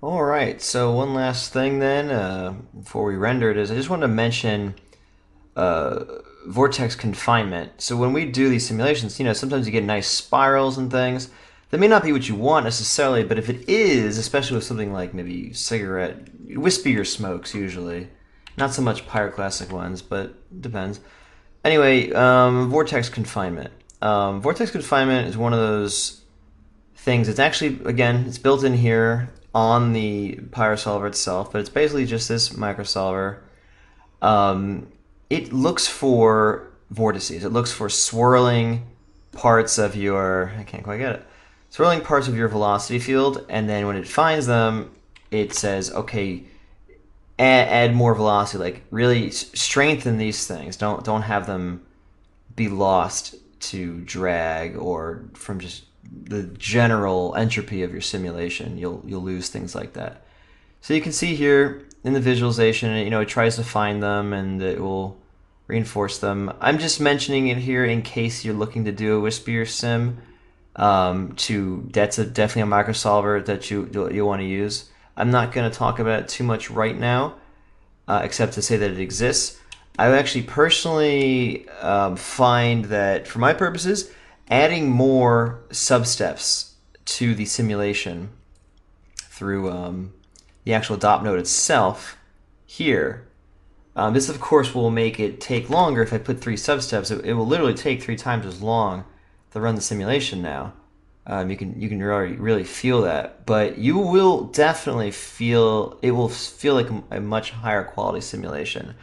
All right, so one last thing then before we render it is I just wanted to mention uh, vortex confinement. So when we do these simulations, sometimes you get nice spirals and things. That may not be what you want necessarily, but if it is, especially with something like maybe cigarette, wispier smokes usually, not so much pyroclastic ones, but it depends. Anyway, vortex confinement. Vortex confinement is one of those things. It's actually, again, it's built in here on the pyrosolver itself, but it's basically just this microsolver. Um, it looks for vortices. It looks for swirling parts of your, I can't quite get it, swirling parts of your velocity field, and then when it finds them, it says, okay, add more velocity. Like really strengthen these things. Don't have them be lost to drag or from just the general entropy of your simulation. You'll lose things like that. So you can see here in the visualization, it tries to find them and it will reinforce them. I'm just mentioning it here in case you're looking to do a wispier sim. That's definitely a microsolver that you want to use. I'm not going to talk about it too much right now, except to say that it exists. I actually personally find that, for my purposes, adding more substeps to the simulation through the actual dot node itself here. This, of course, will make it take longer. If I put 3 substeps, it will literally take 3 times as long to run the simulation now. You can really feel that, but you will definitely feel it will feel like a much higher quality simulation.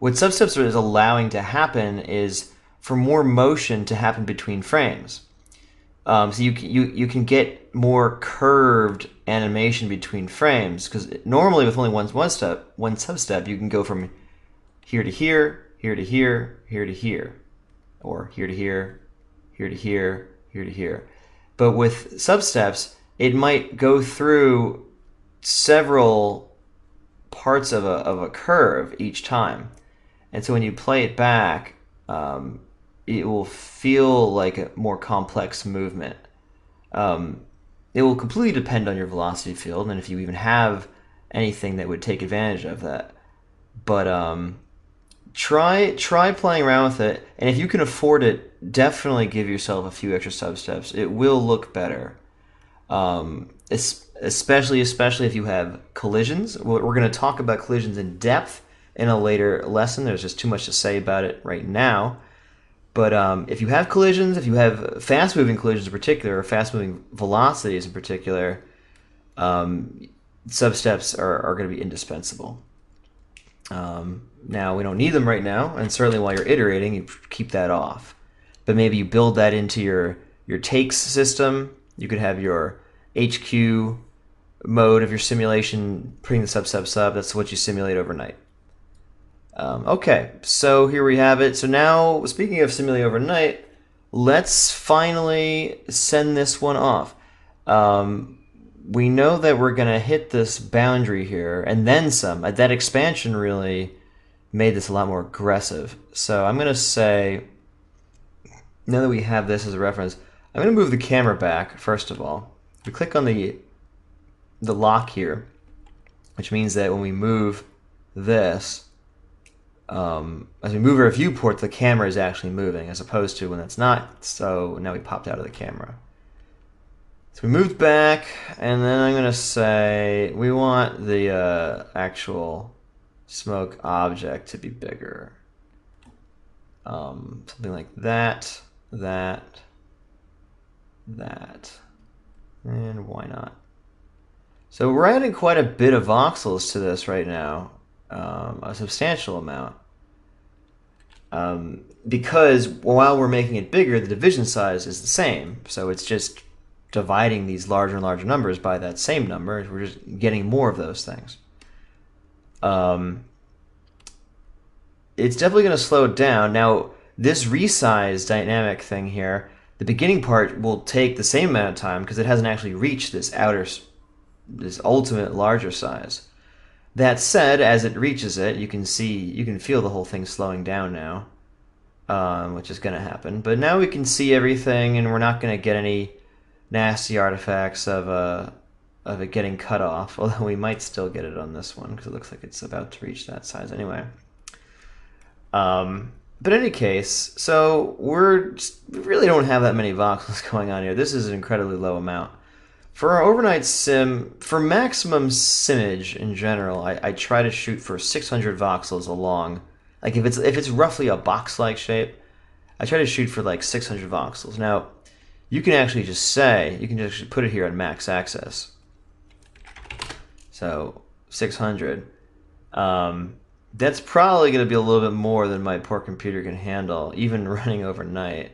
What substeps is allowing to happen is for more motion to happen between frames. So you can get more curved animation between frames because normally with only one substep, you can go from here to here, here to here, here to here, or here to here, here to here, here to here. But with substeps, it might go through several parts of a curve each time. And so when you play it back, it will feel like a more complex movement. Um, it will completely depend on your velocity field and if you even have anything that would take advantage of that. But try playing around with it, and if you can afford it, definitely give yourself a few extra substeps. It will look better. Especially if you have collisions. We're going to talk about collisions in depth in a later lesson. There's just too much to say about it right now. But if you have collisions, if you have fast-moving collisions in particular, or fast-moving velocities in particular, substeps are going to be indispensable. Now, we don't need them right now, and certainly while you're iterating, you keep that off. But maybe you build that into your takes system. You could have your HQ mode of your simulation, putting the substeps up. That's what you simulate overnight. Okay, so here we have it. So now, speaking of simulate overnight, let's finally send this one off. We know that we're going to hit this boundary here, and then some. That expansion really made this a lot more aggressive. So I'm going to say, now that we have this as a reference, I'm going to move the camera back, first of all. We click on the lock here, which means that when we move this, as we move our viewport, the camera is actually moving, as opposed to when it's not. So now we popped out of the camera. So we moved back, and then I'm going to say we want the actual smoke object to be bigger. Something like that, that, and why not? So we're adding quite a bit of voxels to this right now, a substantial amount. Because while we're making it bigger, the division size is the same. So it's just dividing these larger and larger numbers by that same number. We're just getting more of those things. It's definitely going to slow it down. Now, this resize dynamic thing here, the beginning part will take the same amount of time because it hasn't actually reached this ultimate larger size. That said, as it reaches it, you can feel the whole thing slowing down now, which is going to happen. But now we can see everything, and we're not going to get any nasty artifacts of of it getting cut off, although we might still get it on this one because it looks like it's about to reach that size anyway. But in any case, so we really don't have that many voxels going on here. This is an incredibly low amount. For our overnight sim, for maximum simage in general, I try to shoot for 600 voxels along. Like if it's roughly a box-like shape, I try to shoot for like 600 voxels. Now, you can actually just put it here on max access. So 600. That's probably going to be a little bit more than my poor computer can handle, even running overnight.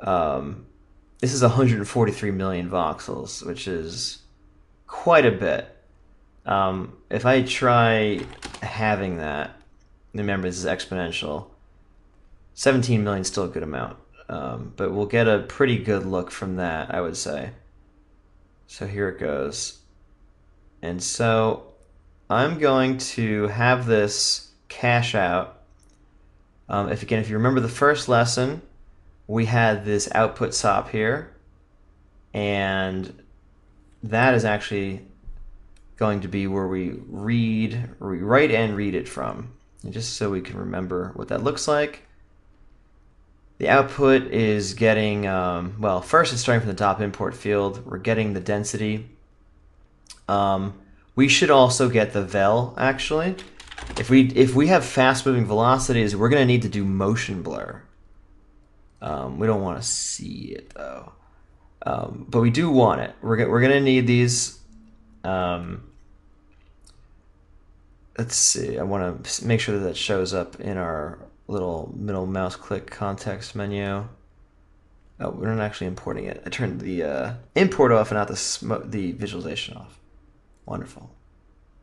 This is 143 million voxels, which is quite a bit. If I try having that, remember this is exponential, 17 million is still a good amount. But we'll get a pretty good look from that, I would say. So here it goes. And so I'm going to have this cache out. If you remember the first lesson, we had this output SOP here, and that is actually going to be where we write and read it from. And just so we can remember what that looks like. The output is getting, well, first it's starting from the DOP import field. We're getting the density. We should also get the vel, actually. If we have fast-moving velocities, we're going to need to do motion blur. We don't want to see it, though. But we do want it. We're going to need these. Let's see. I want to make sure that shows up in our little middle mouse click context menu. Oh, we're not actually importing it. I turned the import off and not the visualization off. Wonderful.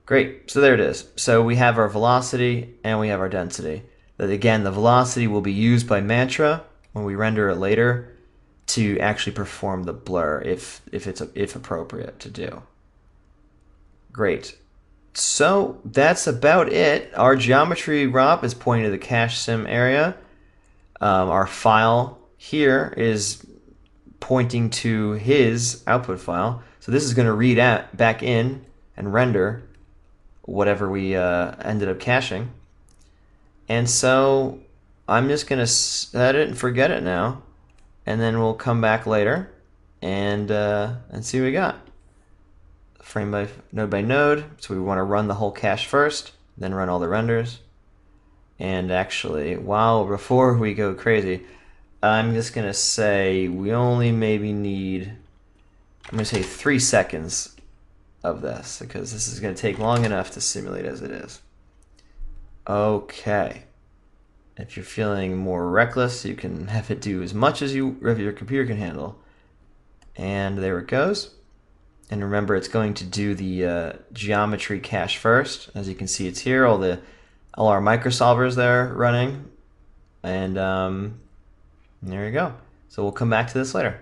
Great. So there it is. So we have our velocity and we have our density. Again, the velocity will be used by Mantra when we render it later to actually perform the blur if appropriate to do. Great. So that's about it. Our geometry ROP is pointing to the cache sim area. Our file here is pointing to his output file. So this is going to read back in and render whatever we ended up caching. And so I'm just going to set it and forget it now. And then we'll come back later and see what we got. Frame by node. So we want to run the whole cache first, then run all the renders. And actually, before we go crazy, I'm just going to say we only maybe need, I'm going to say 3 seconds of this because this is going to take long enough to simulate as it is. Okay. If you're feeling more reckless, you can have it do as much as your computer can handle. And there it goes. And remember, it's going to do the geometry cache first. As you can see, it's here. All our microsolvers there running. And there you go. So we'll come back to this later.